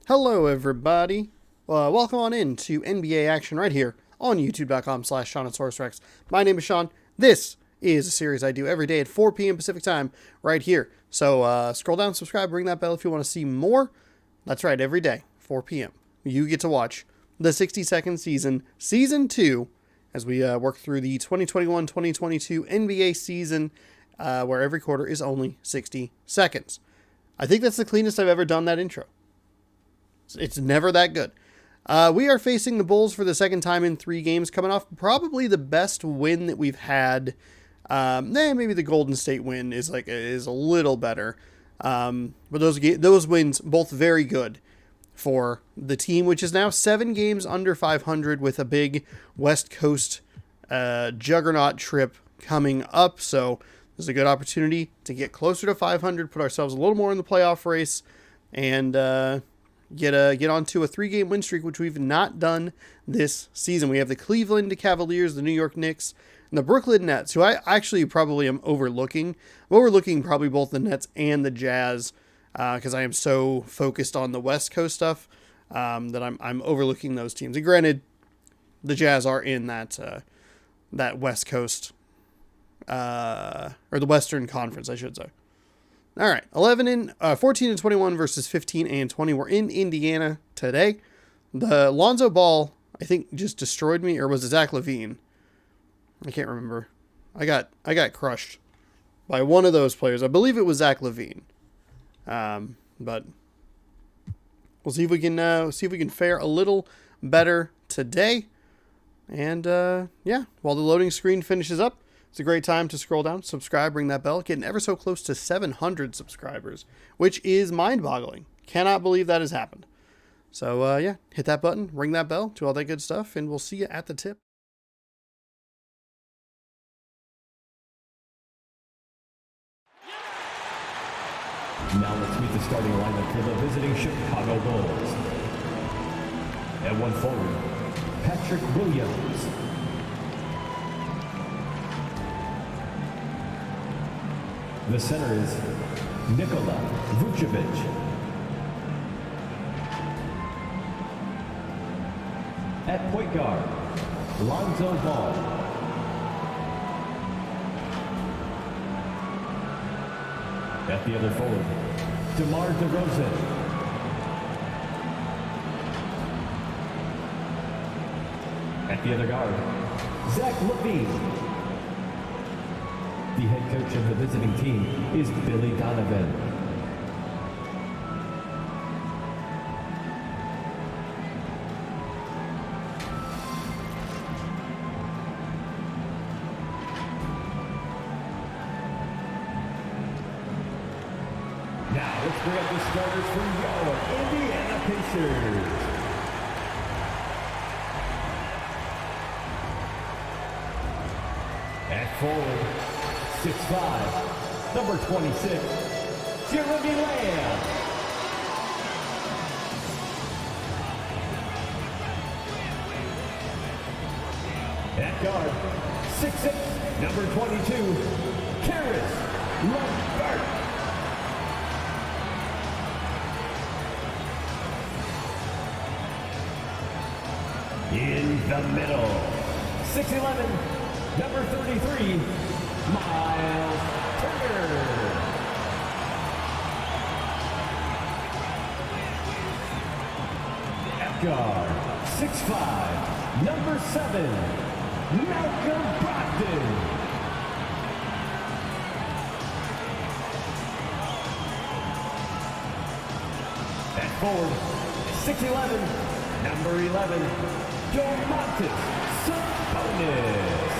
Hello, everybody. Welcome on in to NBA action right here on youtube.com/SeanAndSourceRex. My name is Sean. This is a series I do every day at 4 p.m. Pacific time right here. So scroll down, subscribe, ring that bell if you want to see more. That's right, every day, 4 p.m. You get to watch the 60-second season 2, as we work through the 2021-2022 NBA season, where every quarter is only 60 seconds. I think that's the cleanest I've ever done that intro. It's never that good. We are facing the Bulls for the second time in 3 games, coming off probably the best win that we've had. Maybe the Golden State win is a little better. But those wins, both very good for the team, which is now 7 games under 500 with a big West Coast juggernaut trip coming up. So there's a good opportunity to get closer to 500, put ourselves a little more in the playoff race, and get onto a 3-game win streak, which we've not done this season. We have the Cleveland Cavaliers, the New York Knicks, and the Brooklyn Nets, who I actually probably am overlooking. I'm overlooking probably both the Nets and the Jazz, because I am so focused on the West Coast stuff that I'm overlooking those teams. And granted, the Jazz are in that West Coast, or the Western Conference, I should say. All right, 14 and 21 versus 15 and 20. We're in Indiana today. The Lonzo Ball, I think, just destroyed me, or was it Zach LaVine? I can't remember. I got crushed by one of those players. I believe it was Zach LaVine. But we'll see if we can fare a little better today. And while the loading screen finishes up, it's a great time to scroll down, subscribe, ring that bell, getting ever so close to 700 subscribers, which is mind-boggling. Cannot believe that has happened. So, hit that button, ring that bell, do all that good stuff, and we'll see you at the tip. Now let's meet the starting lineup for the visiting Chicago Bulls. At 1 forward, Patrick Williams. The center is Nikola Vucevic. At point guard, Lonzo Ball. At the other forward, DeMar DeRozan. At the other guard, Zach LaVine. The head coach of the visiting team is Billy Donovan. Now let's bring up the starters for your Indiana Pacers. At forward, 6'5", number 26, Jeremy Lamb. At guard, 6'6", number 22, Karis LeVert. In the middle, 6'11", number 33, Miles Turner. At guard, 6'5", number 7, Malcolm Brogdon. At forward, 6'11", number 11, Domantas Sabonis.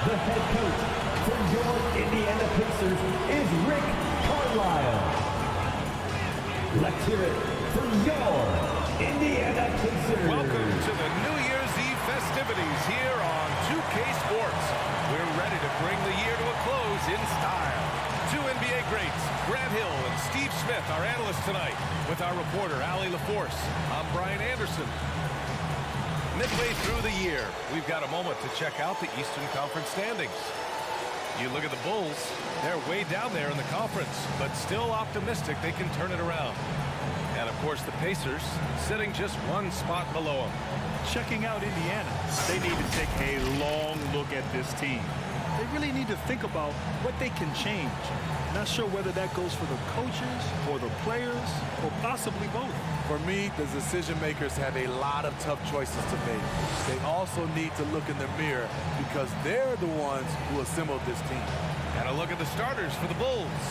The head coach for your Indiana Pacers is Rick Carlisle. Let's hear it for your Indiana Pacers. Welcome to the New Year's Eve festivities here on 2K Sports. We're ready to bring the year to a close in style. 2 NBA greats, Grant Hill and Steve Smith, our analysts tonight, with our reporter, Allie LaForce. I'm Brian Anderson. Midway through the year, we've got a moment to check out the Eastern Conference standings. You look at the Bulls, they're way down there in the conference, but still optimistic they can turn it around. And of course the Pacers sitting just one spot below them. Checking out Indiana, they need to take a long look at this team. They really need to think about what they can change. Not sure whether that goes for the coaches or the players or possibly both. For me, the decision makers have a lot of tough choices to make. They also need to look in the mirror because they're the ones who assembled this team. And a look at the starters for the Bulls.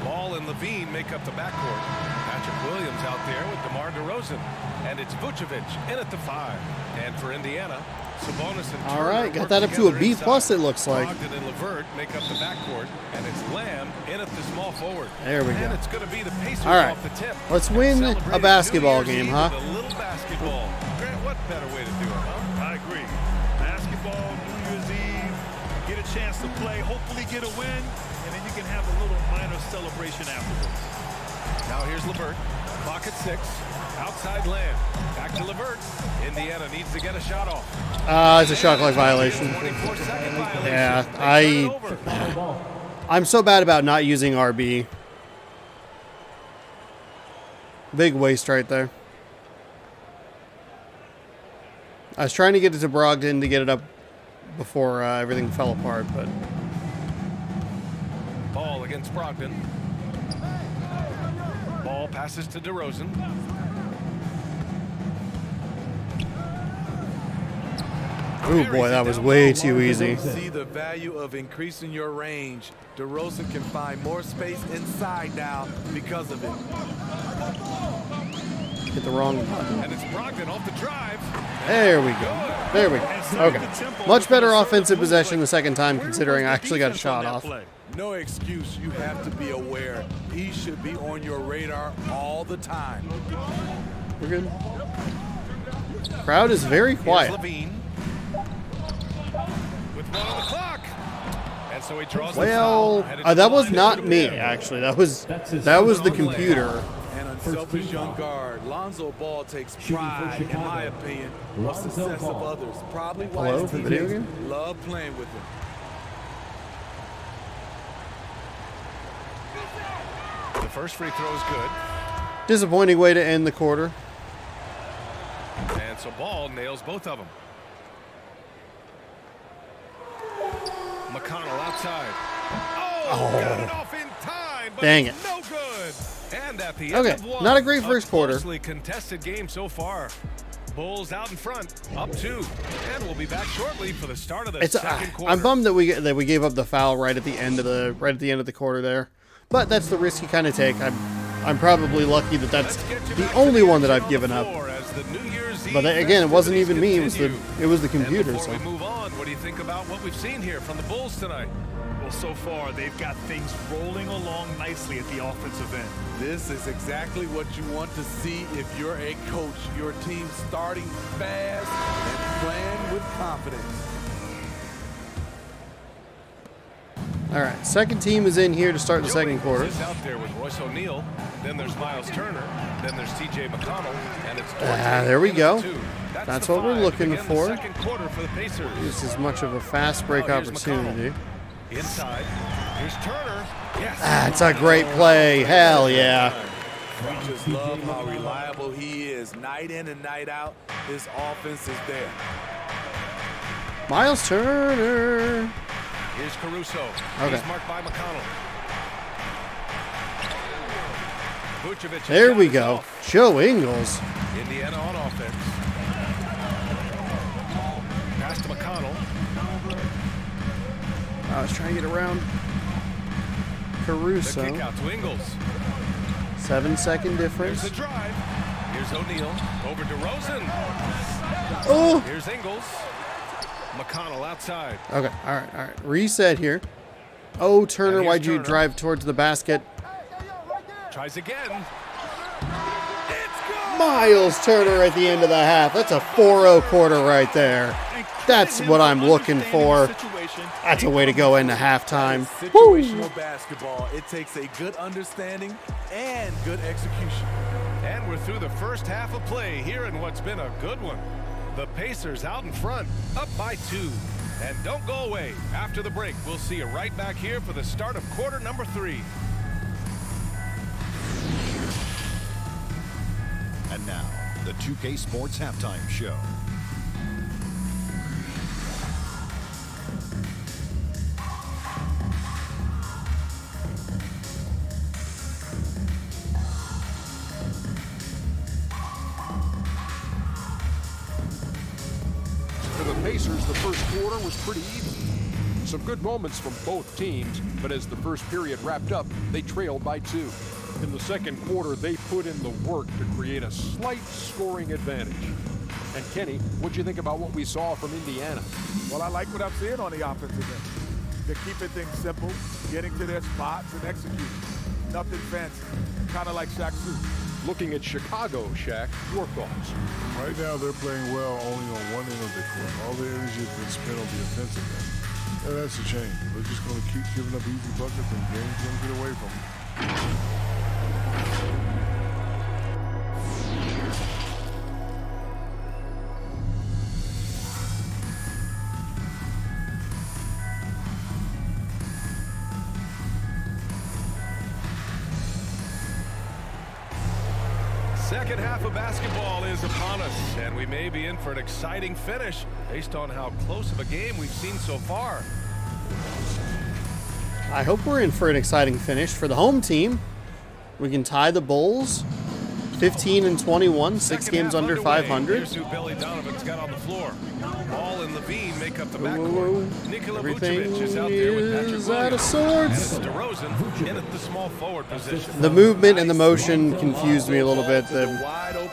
Ball and Levine make up the backcourt. Patrick Williams out there with DeMar DeRozan. And it's Vucevic in at the 5. And for Indiana, Sabonis and Turner. All right, got that up to a B plus, it looks like. Brogdon and LeVert make up the backcourt. And it's Lamb in at the small forward. There we go. And it's going to be the Pacers All right, off the tip. let's win a basketball game, huh? A little basketball. Grant, what better way to do it, huh? I agree. Basketball, New Year's Eve, get a chance to play, hopefully get a win, and then you can have a little minor celebration afterwards. Now here's LeVert. Clock at 6. Outside Lamb. Back to LeVert. Indiana needs to get a shot off. It's a shot clock violation. 24-second violation. Yeah, I'm so bad about not using RB. Big waste right there. I was trying to get it to Brogdon to get it up before everything fell apart, but Ball against Brogdon. Ball passes to DeRozan. oh boy, that was way too easy. See the value of increasing your range. DeRozan can find more space inside now because of it. Hit the wrong button. And it's Brogdon off the drive. There we go. There we go. Okay. Much better offensive possession the second time, considering I actually got a shot off. No excuse. You have to be aware. He should be on your radar all the time. We're good. Crowd is very Here's quiet. Levine. With 1 on the clock. And so he draws the Well, foul. Headed to that the was line not to me, win. actually. That was the computer. An unselfish young guard. Lonzo Ball takes pride, in my opinion, of success of others. Probably why Hello, his the video teammates game? love playing with him. The first free throw is good. Disappointing way to end the quarter. And so Ball nails both of them. McConnell outside. Oh, got it off in time, but Dang it's it. no good. And at the end Okay, of one, not a great first quarter. Closely contested game so far. Bulls out in front, up 2, and we'll be back shortly for the start of the second quarter. I'm bummed that we gave up the foul right at the end of the quarter there, but that's the risk you kind of take. I'm probably lucky that that's the only one that I've given up. But again, it wasn't even me. It was the computer. Before So we move on, what do you think about what we've seen here from the Bulls tonight? Well, so far, they've got things rolling along nicely at the offensive end. This is exactly what you want to see if you're a coach. Your team starting fast and playing with confidence. all right, second team is in here to start the second quarter. Is out there with Royce O'Neal. Then there's Miles Turner. Then there's T.J. McConnell, and it's There we go. That's the what we're 5 to looking begin for. The second quarter for the Pacers. This is much of a fast break Now here's opportunity. Inside. Here's Turner. Yes. That's a great play. Hell yeah. We just love how reliable he is. Night in and night out, his offense is there. Miles Turner. Here's Caruso. Okay. He's marked by McConnell. Vucevic There we is go. off. Joe Ingles. Indiana on offense. Pass to McConnell. I was trying to get around The Caruso. kick out to Ingles. 7-second Here's difference. the drive. Here's O'Neal. Over to Rosen. Oh. Here's Ingles. McConnell outside. Okay. All right. Reset here. Oh, Turner, And here's why'd you Turner. drive towards the basket? Tries again. It's good. Miles Turner at the end of the half. That's a 4-0 quarter right there. That's what I'm looking for. That's a way to go into halftime. Situational basketball. It takes a good understanding and good execution. And we're through the first half of play here in what's been a good one. The Pacers out in front, up by 2. And don't go away. After the break, we'll see you right back here for the start of quarter number 3. And now, the 2K Sports Halftime Show. For the Pacers, the first quarter was pretty even. Some good moments from both teams, but as the first period wrapped up, they trailed by 2. In the second quarter, they put in the work to create a slight scoring advantage. And Kenny, what'd you think about what we saw from Indiana? Well, I like what I'm seeing on the offensive end. They're keeping things simple, getting to their spots and executing. Nothing fancy, kind of like Shaq Fu. Looking at Chicago, Shaq, your thoughts? Right now, they're playing well only on one end of the court. All the energy has been spent on the offensive end. And that's a change. They're just going to keep giving up easy buckets and games going to get away from them. Second half of basketball is upon us, and we may be in for an exciting finish based on how close of a game we've seen so far. I hope we're in for an exciting finish for the home team. We can tie the Bulls 15 and 21, 6 games under 500. Here's who Billy Donovan's got on the floor. Ball and Levine make up the Whoa. backcourt. Nikola Everything Vucevic is out there with Patrick is out of Williams. sorts. And it's DeRozan in at the small forward position. The movement and the motion confused me a little bit.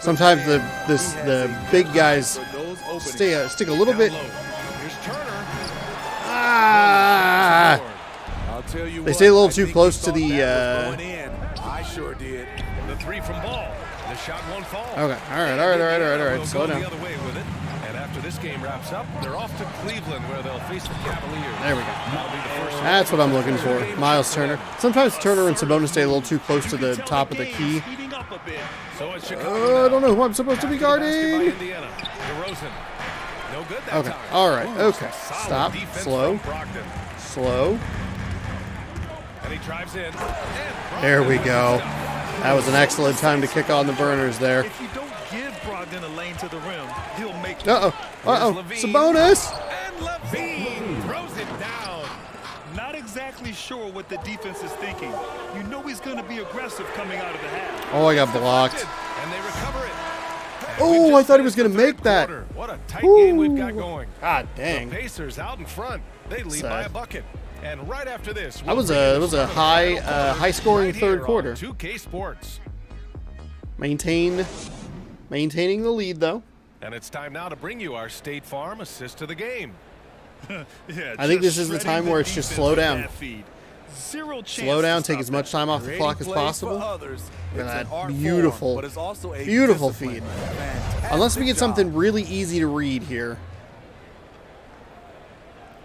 Sometimes the big guys stick a little bit. Here's Turner. Ah! I'll tell you They what, stay a little I too think close he to thought the, that was going in. I sure did. The 3 from Ball. The shot won't fall. Okay. All right. We'll Slow go down. the other way with it. And after this game wraps up, they're off to Cleveland where they'll face the Cavaliers. There we go. That'll be the first. That's what I'm looking for. Miles Turner. Sometimes Turner and Sabonis stay a little too close to the top of the key. So it's Chicago. I don't know who I'm supposed to be Back to the basket by guarding. Indiana. DeRozan. No good that Okay. time. All right. Okay. Solid Stop. defense Slow. from Brogdon. Slow. And he drives in. And There we Brogdon go. with the stop. That was an excellent time to kick on the burners there. If you don't give Brogdon a lane to the rim, he'll make it. Uh-oh. Levine. Sabonis. And Levine throws it down. Not exactly sure what the defense is thinking. You know he's going to be aggressive coming out of the half. Oh, I got blocked. And they recover it. And Oh, we I just thought he was finished gonna the make that. third quarter. What a tight game we've got Ooh. going. God The dang. Pacers out in front. They lead Sad. by a bucket. And right after this, That was a high scoring third quarter. 2K Sports. Maintaining the lead though. And it's time now to bring you our State Farm assist to the game. Yeah, I think just this is the shredding time where it's just defense slow with down. that feed. Zero chance Slow down, to take stop as much that. time off the Creating clock as plays for possible. others. Look at It's an that art beautiful, form, but it's also a beautiful discipline. feed. Fantastic Unless we get job. something really easy to read here.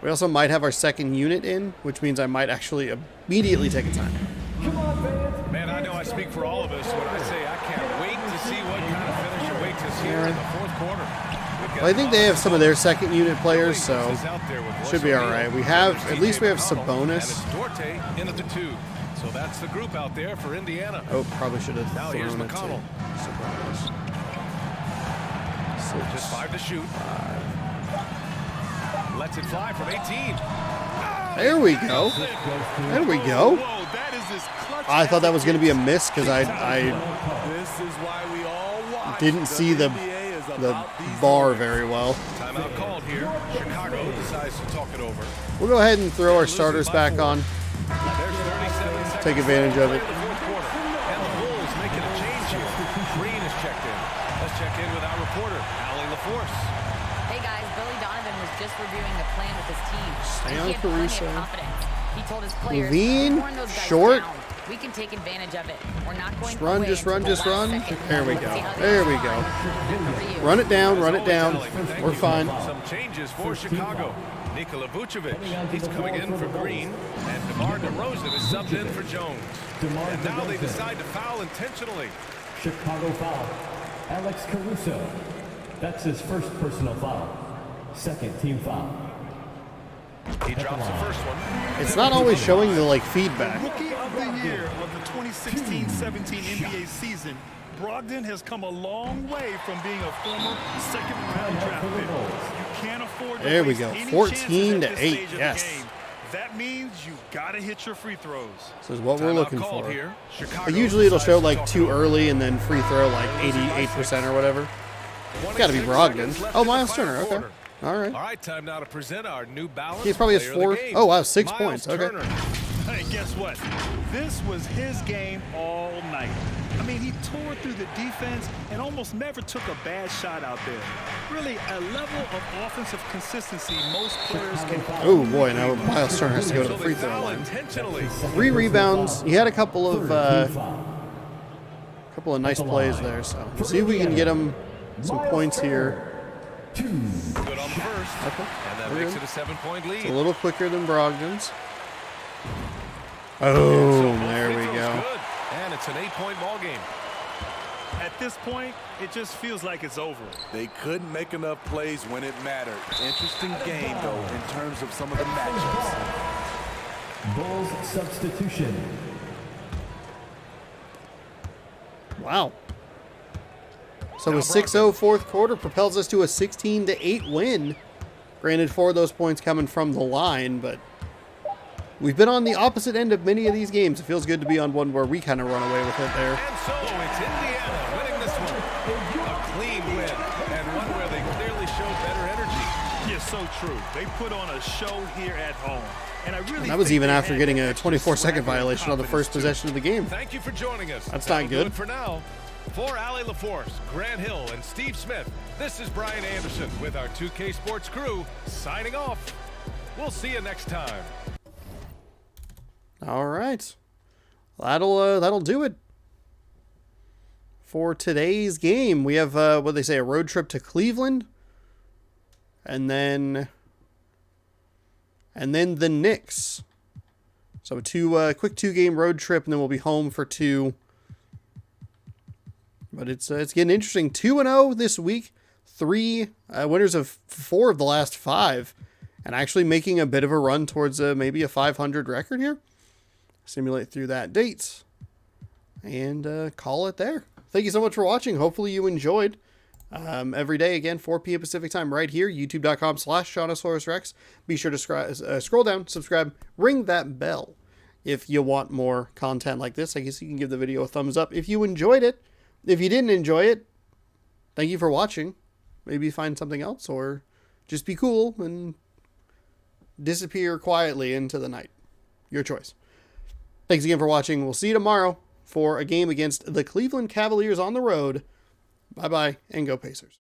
We also might have our second unit in, which means I might actually immediately take a time. Man, I know I speak for all of us when I say I can't wait to see what kind of finish awaits us here in the fourth quarter. Well, I think they have some of their second unit players, so should be all right. At least we have Sabonis. And it's Duarte in at the 2. So that's the group out there for Indiana. Oh, probably should have Now here's thrown it to McConnell. Sabonis. Just 5 to shoot. Lets it fly from 18. There we go. There we go. Whoa, that is his clutch. I thought that was going to be a miss because I This is why we all watch. didn't see the NBA is the about these bar moments. very well. Timeout called here. Chicago decides to talk it over. We'll go ahead and throw our starters back on. There's 37 seconds. Take advantage of it. in the fourth quarter. And the Bulls making a change here. Green is checked in. Let's check in with our reporter, Allie LaForce. Hey guys, Billy Donovan was just reviewing the plan with his team. Stay And on he had plenty Caruso. of confidence. He told his players, Levine, "We've worn those guys short. down. We can take advantage of it. We're not going Just to run, quit just run, until the just last run. second. There we Let's go. see how they There we respond. go. Good for you." Run it down, run it As down. always, Allie, thank We're you. fine. Some changes for Chicago. Nikola Vucevic, he's coming in for Green. And DeMar DeRozan is subbed in for Jones. And now they decide to foul intentionally. Chicago foul. Alex Caruso. That's his first personal foul. Second team foul. He drops the first one. It's not always showing the like feedback. Rookie of the year of the 2016-17 NBA season, Brogdon has come a long way from being a former second-round draft pick. You can't afford to There we waste go. any 14 chances at to this 8. stage of the Yes. game. That means you gotta hit your free throws. This is what we're Timeout looking called for. here. Chicago But usually it'll show decides to like talk too it over. early and then free throw like 88% or whatever. It's got to be 26 Brogdon. seconds left Oh, in the Miles final Turner. Okay. quarter. All right. All right, time now to present our new balance. He probably has player of 4. the game, Oh, wow, 6 Miles points. Okay. Turner. Hey, guess what? This was his game all night. I mean, he tore through the defense and almost never took a bad shot out there. Really, a level of offensive consistency most players can. Oh boy, now Miles Turner has to go to the So free they throw foul line. intentionally. 3 rebounds. He had a couple of nice plays there. So we'll see if we can get him some points here. Good on the first. Okay. And that We're makes good. it a 7-point lead. It's a little quicker than Brogdon's. Oh, there we go. Good. And it's an 8-point ball game. At this point, it just feels like it's over. They couldn't make enough plays when it mattered. Interesting game, though, in terms of some of the matchups. Bulls substitution. Wow. So a 6-0 fourth quarter propels us to a 16-8 win. Granted, 4 of those points coming from the line, but we've been on the opposite end of many of these games. It feels good to be on one where we kind of run away with it there. And so it's Indiana winning this one. A clean win, and one where they clearly showed better energy. Yeah, so true. They put on a show here at home. And I really And that was think even they after had getting that a extra 24-second swagger and violation on the first confidence, too. possession of the game. Thank you for joining us. That's That'll not do good. it for now. For Allie LaForce, Grant Hill, and Steve Smith, this is Brian Anderson with our 2K Sports crew signing off. We'll see you next time. All right. That'll do it for today's game. We have what they say, a road trip to Cleveland, and then the Knicks. So a quick 2-game road trip, and then we'll be home for 2. But it's getting interesting. 2-0 this week. 3 winners of 4 of the last 5, and actually making a bit of a run towards maybe a 500 record here. Simulate through that date and call it there. Thank you so much for watching. Hopefully you enjoyed. Every day, again, 4 p.m. Pacific time right here, youtube.com/ShaunosaurusRex. Be sure to scroll down, subscribe, ring that bell if you want more content like this. I guess you can give the video a thumbs up if you enjoyed it. If you didn't enjoy it, thank you for watching. Maybe find something else or just be cool and disappear quietly into the night. Your choice. Thanks again for watching. We'll see you tomorrow for a game against the Cleveland Cavaliers on the road. Bye-bye, and go Pacers.